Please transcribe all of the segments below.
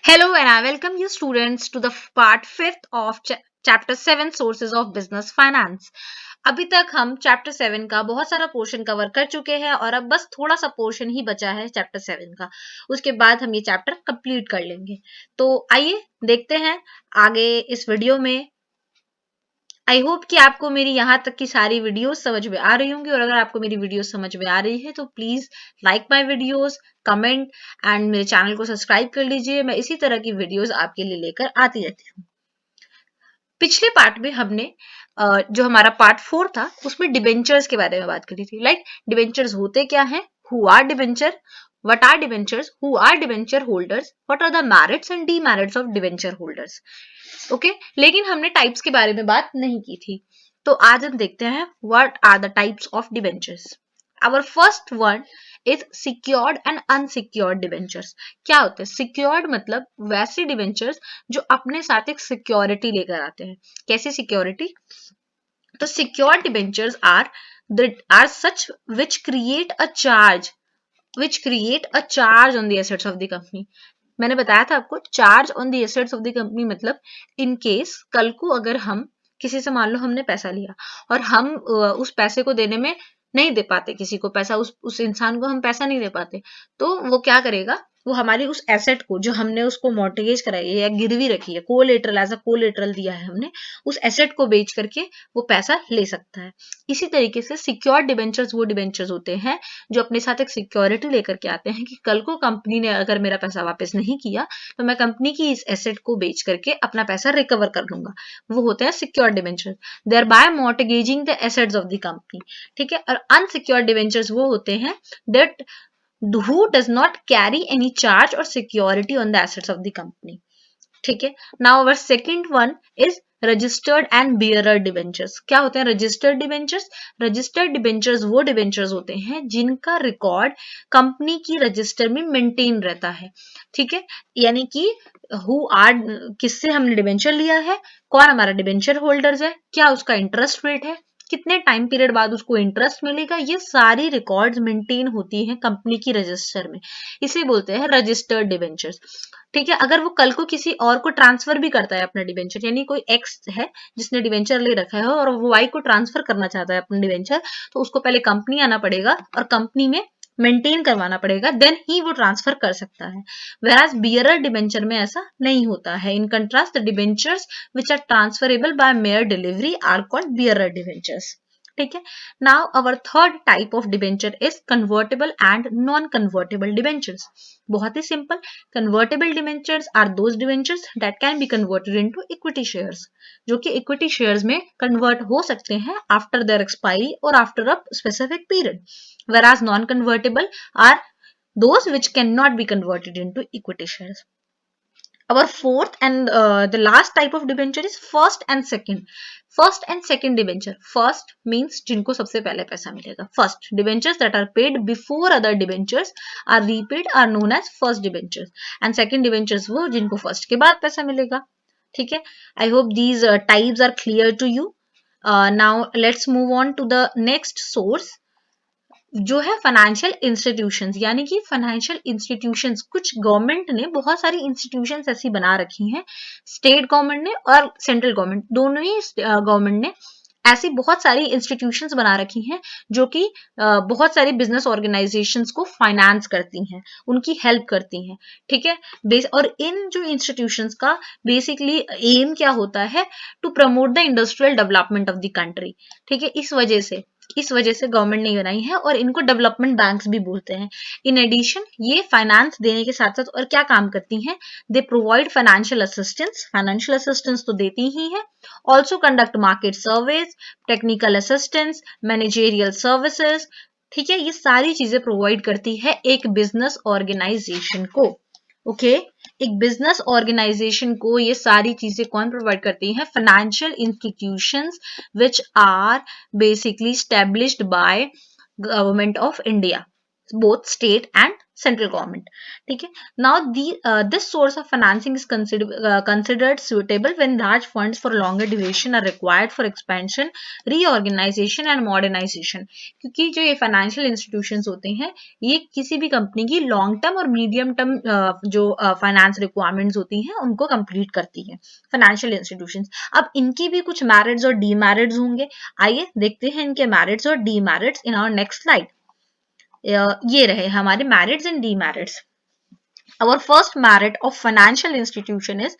Hello and I welcome you students to the part 5th of chapter 7 sources of business finance। अभी तक हम chapter 7 का बहुत सारा पोर्शन कवर कर चुके हैं और अब बस थोड़ा सा पोर्शन ही बचा है चैप्टर 7 का। उसके बाद हम ये चैप्टर कंप्लीट कर लेंगे। तो आइए देखते हैं आगे इस वीडियो में। आई होप कि आपको मेरी यहाँ तक की सारी वीडियोस समझ में आ रही होंगी और अगर आपको मेरी वीडियोस समझ में आ रही है तो please like my videos, comment and मेरे चैनल को सब्सक्राइब कर लीजिए। मैं इसी तरह की वीडियोस आपके लिए लेकर आती रहती हूँ। पिछले पार्ट में हमने जो हमारा पार्ट 4 था उसमें डिबेंचर्स के बारे में बात करी थी। लाइक डिबेंचर्स होते क्या हैं, who are debenture, what are debentures, who are debenture holders, what are the merits and demerits of debenture holders। Okay लेकिन हमने टाइप्स के बारे में बात नहीं की थी। तो आज हम देखते हैं what are the types of debentures. Our first one is secured and unsecured debentures. क्या होते हैं सिक्योर्ड? मतलब वैसे डिबेंचर्स जो अपने साथ एक सिक्योरिटी लेकर आते हैं। कैसी सिक्योरिटी? तो secured debentures are such which create a charge on the assets of the company। मैंने बताया था आपको charge on the assets of the company मतलब इन केस कल को अगर हम किसी से मान लो हमने पैसा लिया और हम उस पैसे को देने में नहीं दे पाते, किसी को पैसा उस इंसान को हम पैसा नहीं दे पाते, तो वो क्या करेगा, वो हमारी उस एसेट को जो हमने उसको मॉर्टगेज कराई है या गिरवी रखी है, कोलेटरल एज अ कोलेटरल दिया है हमने, उस एसेट को बेच करके वो पैसा ले सकता है। इसी तरीके से सिक्योर्ड डिबेंचर्स वो डिबेंचर्स होते हैं जो अपने साथ एक सिक्योरिटी लेकर के आते हैं कि कल को कंपनी ने अगर मेरा पैसा वापस नहीं किया तो मैं कंपनी की इस एसेट को बेच करके अपना पैसा रिकवर कर लूंगा। वो होते हैं secured debentures, there by mortgaging the assets of the company. ठीक है। और अनसिक्योर्ड डिबेंचर्स वो होते हैं that who does not carry any charge or security on the assets of the company। ठीक है। Now our second one is registered and bearer debentures. क्या होते हैं रजिस्टर्ड डिबेंचर्स? रजिस्टर्ड डिबेंचर्स वो डिबेंचर्स होते हैं जिनका रिकॉर्ड कंपनी की रजिस्टर में मेंटेन रहता है। ठीक है। यानी कि हु आर, किससे हमने डिबेंचर लिया है, कौन हमारा डिबेंचर होल्डर्स है, क्या उसका इंटरेस्ट रेट है, कितने टाइम पीरियड बाद उसको इंटरेस्ट मिलेगा, ये सारी रिकॉर्ड्स मेंटेन होती हैं कंपनी की रजिस्टर में। इसे बोलते हैं रजिस्टर्ड डिबेंचर्स। ठीक है। अगर वो कल को किसी और को ट्रांसफर भी करता है अपना डिबेंचर, यानी कोई एक्स है जिसने डिबेंचर ले रखा है और वो वाई को ट्रांसफर करना चाहता है अपना डिबेंचर, तो उसको पहले कंपनी आना पड़ेगा और कंपनी में मेंटेन करवाना पड़ेगा, देन ही वो ट्रांसफर कर सकता है। वेराज बियरर डिबेंचर में ऐसा नहीं होता है। In contrast the debentures which are transferable by mere delivery are called bearer debentures. ठीक है। Now our third type of debenture is convertible and non convertible debentures. बहुत ही simple. Convertible debentures are those debentures that can be converted into equity shares, जो कि equity shares में convert हो सकते हैं आफ्टर देयर एक्सपायरी और after a specific period. Whereas non-convertible are those which cannot be converted into equity shares। Our fourth and the last type of debenture is first and second। First and second debenture। First means जिनको सबसे पहले पैसा मिलेगा। First debentures that are paid before other debentures are repaid are known as first debentures। And second debentures वो जिनको first के बाद पैसा मिलेगा। ठीक है। I hope these types are clear to you। Now let's move on to the next source जो है फाइनेंशियल इंस्टीट्यूशंस। यानी कि फाइनेंशियल इंस्टीट्यूशंस, कुछ गवर्नमेंट ने बहुत सारी इंस्टीट्यूशंस ऐसी बना रखी हैं, स्टेट गवर्नमेंट ने और सेंट्रल गवर्नमेंट दोनों ही गवर्नमेंट ने ऐसी बहुत सारी इंस्टीट्यूशंस बना रखी हैं जो कि बहुत सारी बिजनेस ऑर्गेनाइजेशंस को फाइनेंस करती हैं, उनकी हेल्प करती हैं। ठीक है। और इन जो इंस्टीट्यूशंस का बेसिकली एम क्या होता है, to promote the industrial development of the country. ठीक है। इस वजह से गवर्नमेंट ने बनाई है और इनको डेवलपमेंट बैंक्स भी बोलते हैं। इन एडिशन ये फाइनेंस देने के साथ साथ और क्या काम करती हैं, दे प्रोवाइड फाइनेंशियल असिस्टेंस तो देती ही है, also conduct market surveys, technical assistance, managerial services. ठीक है। ये सारी चीजें प्रोवाइड करती है एक बिजनेस ऑर्गेनाइजेशन को। ओके। एक बिजनेस ऑर्गेनाइजेशन को ये सारी चीजें कौन प्रोवाइड करती है, financial institutions which are basically established by government of India, both state and central government, ठीक है। Now this source of financing is considered suitable when large funds for longer duration are required for expansion, reorganisation and modernisation. क्योंकि जो ये financial institutions होते हैं ये किसी भी कंपनी की लॉन्ग टर्म और मीडियम टर्म जो फाइनेंस रिक्वायरमेंट्स होती हैं उनको कंप्लीट करती है फाइनेंशियल इंस्टीट्यूशंस। अब इनकी भी कुछ मैरिट्स और डीमेरिट्स होंगे, आइए देखते हैं इनके मैरिट्स और demerits in our next slide. ये रहे हमारे merits and demerits. Our first merit of financial institution is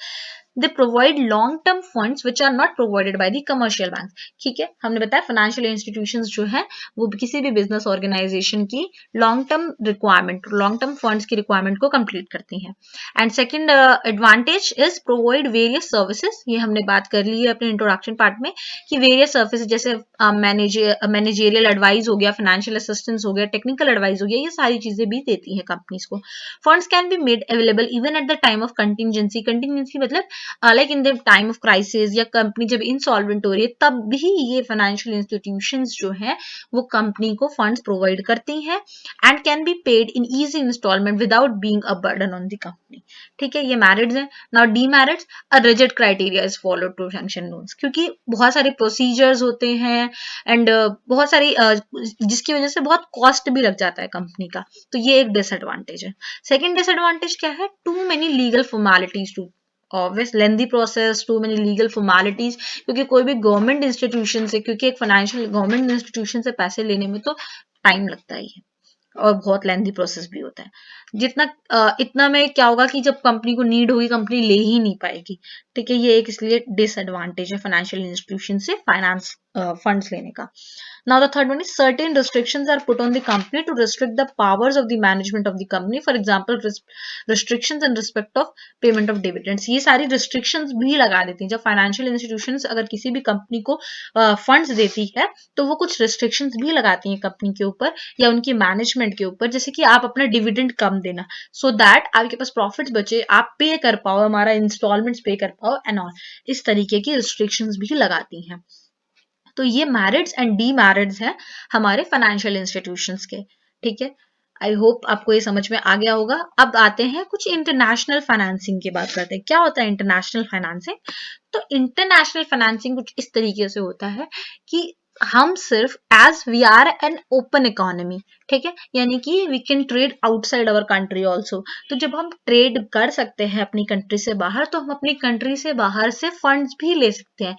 they provide long term funds which are not provided by the commercial banks। ठीक है, हमने बताया फाइनेंशियल इंस्टीट्यूशंस जो है वो किसी भी बिजनेस ऑर्गेनाइजेशन की long term requirement, long term funds की रिक्वायरमेंट को कंप्लीट करती हैं। And second advantage is provide various services. ये हमने बात कर ली है अपने इंट्रोडक्शन पार्ट में कि वेरियस सर्विसेज जैसे मैनेजरियल एडवाइस हो गया, फाइनेंशियल असिस्टेंस हो गया, टेक्निकल एडवाइस हो गया, ये सारी चीजें भी देती है कंपनीज को। Funds can be made available even at the time of contingency. Contingency मतलब like in the time of crisis या कंपनी जब इंसॉल्वेंट हो रही है तब भी ये फाइनेंशियल इंस्टीट्यूशंस जो है वो कंपनी को फंड्स प्रोवाइड करती हैं and can be paid in easy instalment without being a burden on the company. ठीक है, ये मैरिट्स हैं। Now demerits, a rigid criteria is followed to sanction loans. क्योंकि बहुत सारे प्रोसीजर्स होते हैं एंड बहुत सारी जिसकी वजह से बहुत कॉस्ट भी लग जाता है कंपनी का, तो ये एक डिसएडवांटेज है। सेकेंड डिसएडवांटेज क्या है, too many legal formalities too obvious lengthy process, too many legal formalities. क्योंकि कोई भी गवर्नमेंट इंस्टीट्यूशन से, क्योंकि एक फाइनेंशियल गवर्नमेंट इंस्टीट्यूशन से पैसे लेने में तो टाइम लगता ही है और बहुत लेंदी प्रोसेस भी होता है। इतना में क्या होगा कि जब कंपनी को नीड होगी कंपनी ले ही नहीं पाएगी। ठीक है, ये एक इसलिए डिसएडवांटेज है फाइनेंशियल इंस्टीट्यूशन से फाइनेंस फंड्स लेने का। Now the third one is certain restrictions are put on the company to restrict the powers of the management of the company. For example, restrictions in respect of payment of dividends. ये सारी restrictions भी लगा देती हैं। जब financial institutions अगर किसी भी कंपनी को funds देती है तो वो कुछ restrictions भी लगाती हैं कंपनी के ऊपर या उनकी मैनेजमेंट के ऊपर, जैसे कि आप अपना डिविडेंड कम देना so that आपके पास प्रॉफिट्स बचे, आप पे कर पाओ, हमारा इंस्टॉलमेंट्स पे कर पाओ एंड ऑल, इस तरीके की रिस्ट्रिक्शंस भी लगाती हैं। तो ये मैरिट्स एंड डीमेरिट्स हैं हमारे फाइनेंशियल इंस्टीट्यूशंस के। ठीक है, आई होप आपको ये समझ में आ गया होगा। अब आते हैं कुछ इंटरनेशनल फाइनेंसिंग की बात करते हैं। क्या होता है इंटरनेशनल फाइनेंसिंग? तो इंटरनेशनल फाइनेंसिंग कुछ इस तरीके से होता है कि हम सिर्फ as we are an open economy, ठीक है, यानी कि we can trade outside our country also. तो जब हम ट्रेड कर सकते हैं अपनी कंट्री से बाहर तो हम अपनी कंट्री से बाहर से फंड्स भी ले सकते हैं।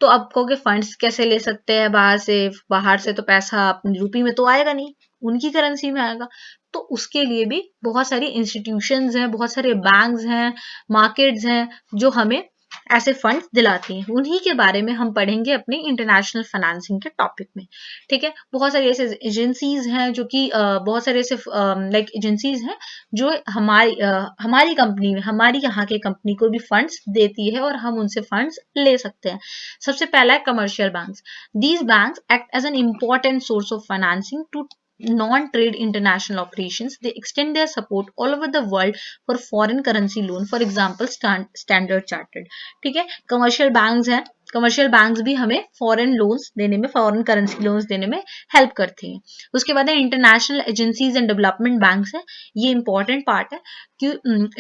तो आप कहोगे फंड्स कैसे ले सकते हैं बाहर से? बाहर से तो पैसा अपनी रुपी में तो आएगा नहीं, उनकी करेंसी में आएगा। तो उसके लिए भी बहुत सारी इंस्टीट्यूशंस हैं, बहुत सारे बैंक्स हैं, मार्केट्स हैं जो हमें ऐसे फंड्स दिलाती हैं। उन्हीं के बारे में हम पढ़ेंगे अपनी इंटरनेशनल फाइनेंसिंग के टॉपिक में। ठीक है, बहुत सारी ऐसे एजेंसीज हैं जो कि बहुत सारे ऐसे लाइक एजेंसीज हैं जो हमारी कंपनी में, हमारी यहाँ के कंपनी को भी फंड्स देती है और हम उनसे फंड्स ले सकते हैं। सबसे पहला है commercial banks. These banks act as an important source of financing to non-trade international operations. They extend their support all over the world for foreign currency loan, for example Standard Chartered। ठीक है, commercial banks हैं, commercial banks भी हमें foreign loans देने में, foreign currency loans देने में help करती हैं। उसके बाद है international agencies and development banks है। ये इंपॉर्टेंट पार्ट है कि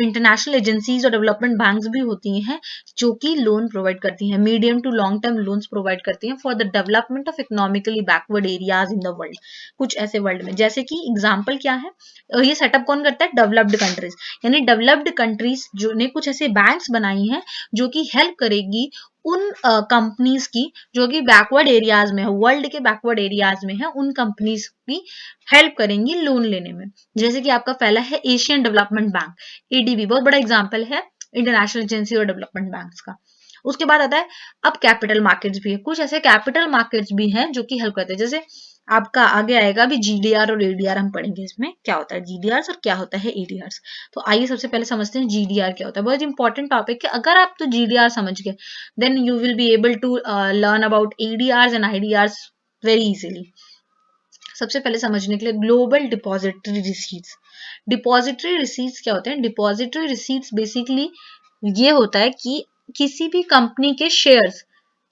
इंटरनेशनल एजेंसीज और डेवलपमेंट बैंक्स भी होती हैं जो कि लोन प्रोवाइड करती हैं, medium to long term loans provide करती हैं for the development of economically backward areas in the world. कुछ ऐसे वर्ल्ड में, जैसे कि एग्जाम्पल क्या है, ये सेटअप कौन करता है? Developed countries. यानी डेवलप्ड कंट्रीज जो ने कुछ ऐसे बैंक्स बनाई हैं जो कि हेल्प करेगी उन कंपनीज की जो कि बैकवर्ड एरियाज में है, वर्ल्ड के बैकवर्ड एरियाज में है, उन कंपनीज की हेल्प करेंगी लोन लेने में। जैसे कि आपका पहला है एशियन डेवलपमेंट बैंक, एडीबी, बहुत बड़ा एग्जांपल है इंटरनेशनल एजेंसी और डेवलपमेंट बैंक्स का। उसके बाद आता है अब कैपिटल मार्केट्स भी है। कुछ ऐसे कैपिटल मार्केट्स भी हैं जो कि हेल्प करते हैं। जैसे आपका आगे आएगा भी जीडीआर और एडीआर, हम पढ़ेंगे इसमें क्या होता है जीडीआर और क्या होता है एडीआर। तो आइए सबसे पहले समझते हैं जीडीआर क्या होता है। बहुत इंपॉर्टेंट टॉपिक है। अगर आप तो जीडीआर समझ गए then you will be able to learn about ADR and IDR very easily. सबसे पहले समझने के लिए global depository receipts. Depository receipts क्या होते हैं? डिपॉजिटरी रिसीट्स बेसिकली ये होता है कि किसी भी कंपनी के शेयर्स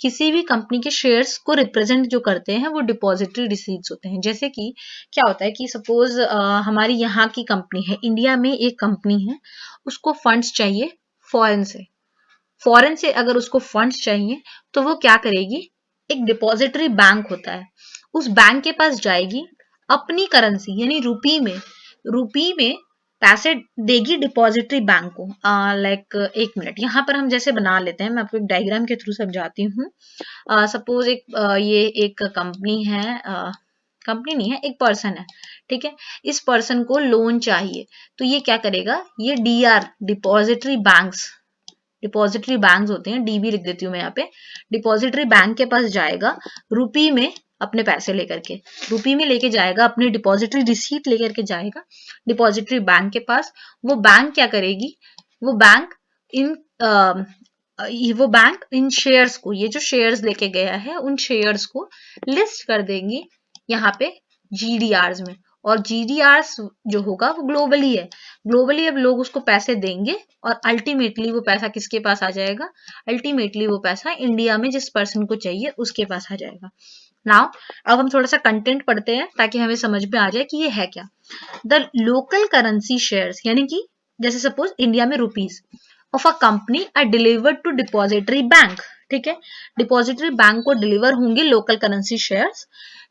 किसी भी कंपनी के शेयर्स को रिप्रेजेंट जो करते हैं वो डिपॉजिटरी रिसीट्स होते हैं। जैसे कि क्या होता है कि सपोज हमारी यहाँ की कंपनी है, इंडिया में एक कंपनी है, उसको फंड्स चाहिए फॉरेन से। फॉरेन से अगर उसको फंड्स चाहिए तो वो क्या करेगी, एक डिपॉजिटरी बैंक होता है, उस बैंक के पास जाएगी, अपनी करेंसी यानी रुपी में पैसे देगी डिपॉजिटरी बैंक को। लाइक एक मिनट, यहाँ पर हम जैसे बना लेते हैं, मैं आपको एक डायग्राम के थ्रू समझाती हूँ। सपोज ये एक कंपनी है, कंपनी नहीं है, एक पर्सन है, ठीक है। इस पर्सन को लोन चाहिए तो ये क्या करेगा, ये डीआर डिपॉजिटरी बैंक्स होते हैं, डीबी लिख देती हूँ मैं यहाँ पे, डिपॉजिटरी बैंक के पास जाएगा, रुपी में अपने पैसे लेकर के, रुपी में लेके जाएगा, अपनी डिपॉजिटरी रिसीट लेकर के जाएगा डिपॉजिटरी बैंक के पास। वो बैंक क्या करेगी, वो बैंक इन शेयर्स को, ये जो शेयर्स लेके गया है उन शेयर्स को लिस्ट कर देंगी यहाँ पे जीडीआर्स में। और जीडीआर्स जो होगा वो ग्लोबली है, ग्लोबली अब लोग उसको पैसे देंगे और अल्टीमेटली वो पैसा किसके पास आ जाएगा, अल्टीमेटली वो पैसा इंडिया में जिस पर्सन को चाहिए उसके पास आ जाएगा। नाउ अब हम थोड़ा सा कंटेंट पढ़ते हैं ताकि हमें समझ में आ जाए कि ये है क्या। द लोकल करेंसी शेयर्स, यानी कि जैसे सपोज इंडिया में rupees of a company are delivered to depository bank, ठीक है, डिपॉजिटरी बैंक को डिलीवर होंगे local currency shares.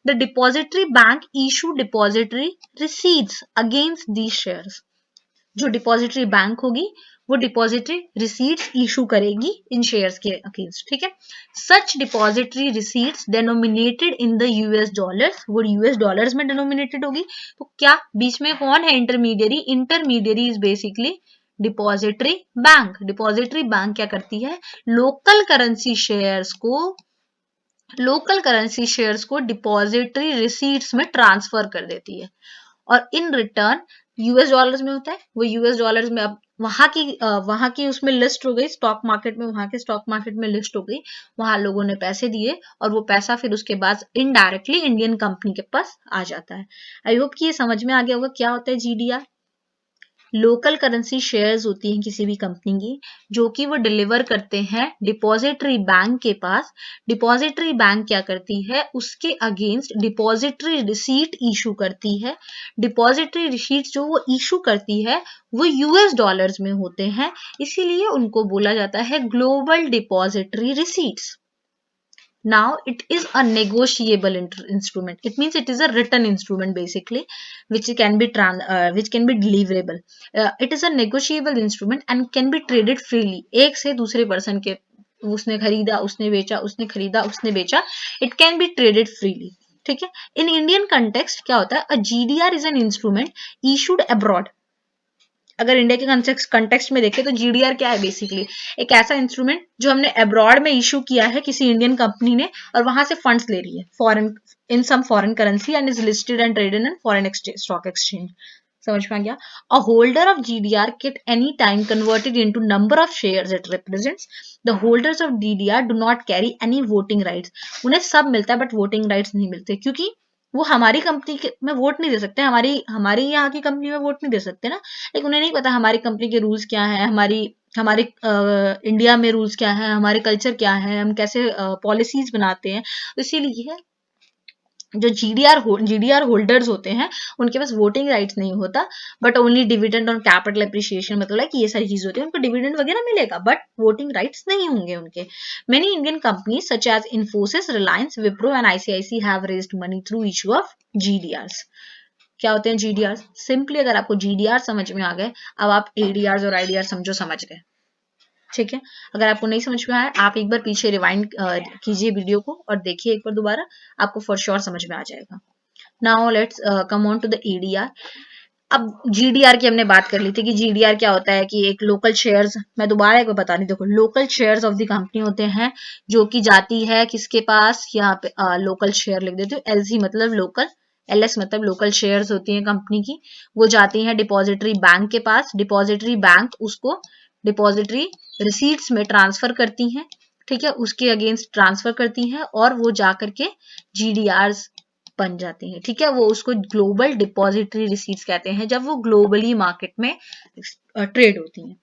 The depository bank issue depository receipts against these shares, जो डिपॉजिटरी बैंक होगी वो डिपॉजिटरी रिसीट्स इशू करेगी इन shares के अगेंस्ट, ठीक है। Such depository receipts denominated in the US dollars, वो यूएस डॉलर्स में डेनोमिनेटेड होगी। तो क्या बीच में कौन है intermediary, intermediary is basically depository bank. Depository bank क्या करती है, लोकल करेंसी शेयर्स को डिपॉजिटरी रिसीट्स में ट्रांसफर कर देती है और इन रिटर्न यूएस डॉलर्स में होता है, वो यूएस डॉलर्स में अब वहां की उसमें लिस्ट हो गई स्टॉक मार्केट में, वहां के स्टॉक मार्केट में लिस्ट हो गई, वहां लोगों ने पैसे दिए और वो पैसा फिर उसके बाद इनडायरेक्टली इंडियन कंपनी के पास आ जाता है। आई होप कि ये समझ में आ गया होगा क्या होता है जीडीआर। लोकल करेंसी शेयर्स होती हैं किसी भी कंपनी की, जो कि वो डिलीवर करते हैं डिपॉजिटरी बैंक के पास। डिपॉजिटरी बैंक क्या करती है, उसके अगेंस्ट डिपॉजिटरी रिसीट इशू करती है। डिपॉजिटरी रिसीट जो वो इशू करती है वो यूएस डॉलर्स में होते हैं, इसीलिए उनको बोला जाता है global depository receipts. Now it is a negotiable instrument. It means it is a written instrument basically, which can be deliverable. It is a negotiable instrument and can be traded freely. एक से दूसरे person के, उसने खरीदा उसने बेचा, उसने खरीदा उसने बेचा, it can be traded freely. ठीक है। इन इंडियन कंटेक्स्ट क्या होता है, a GDR is an instrument issued abroad. अगर इंडिया के कंटेक्स्ट में देखें तो जीडीआर क्या है, बेसिकली एक ऐसा इंस्ट्रूमेंट जो हमने अब्रॉड में इशू किया है किसी इंडियन कंपनी ने और वहां से फंड्स ले रही है foreign, in some foreign currency and is listed and traded in foreign stock exchange. समझ में आ गया। A holder of GDR can any time converted into number of shares it represents. The holders of DDR do not carry any voting rights. उन्हें सब मिलता है but voting rights नहीं मिलते, क्योंकि वो हमारी कंपनी में वोट नहीं दे सकते, हमारी यहाँ की कंपनी में वोट नहीं दे सकते ना। लेकिन उन्हें नहीं पता हमारी कंपनी के रूल्स क्या है, हमारे इंडिया में रूल्स क्या है, हमारे कल्चर क्या है, हम कैसे पॉलिसीज बनाते हैं। इसीलिए जो जीडीआर होल्डर्स होते हैं उनके पास वोटिंग राइट्स नहीं होता, बट ओनली डिविडेंड और कैपिटल एप्रिसिएशन, मतलब है कि ये सारी चीजें होती है, उनको डिविडेंड वगैरह मिलेगा बट वोटिंग राइट्स नहीं होंगे उनके। Many Indian companies such as Infosys, Reliance, Wipro and ICIC have raised money through issue of GDRs. क्या होते हैं जीडीआर, सिंपली अगर आपको जीडीआर समझ में आ गए, अब आप एडीआर और आईडीआर समझ गए, ठीक है। अगर आपको नहीं समझ में आया आप एक बार पीछे रिवाइंड कीजिए वीडियो को और देखिए एक बार दोबारा, आपको फॉर श्योर समझ में आ जाएगा। Now let's come on to the ADR. अब जीडीआर की हमने बात कर ली थी कि जीडीआर क्या होता है, कि एक लोकल शेयर्स, मैं दोबारा एक बार बता रही, देखो local shares of the company होते हैं जो कि जाती है किसके पास, यहाँ पे लोकल शेयर लिख देती हूँ, एलसी मतलब लोकल, एलएस मतलब लोकल शेयर्स होती हैं कंपनी की, वो जाती हैं डिपॉजिटरी बैंक के पास। डिपॉजिटरी बैंक उसको डिपॉजिटरी रिसीट्स में ट्रांसफर करती हैं, ठीक है, उसके अगेंस्ट ट्रांसफर करती हैं और वो जाकर के जीडीआर्स बन जाती हैं, ठीक है। वो उसको ग्लोबल डिपॉजिटरी रिसीट्स कहते हैं जब वो ग्लोबली मार्केट में ट्रेड होती हैं।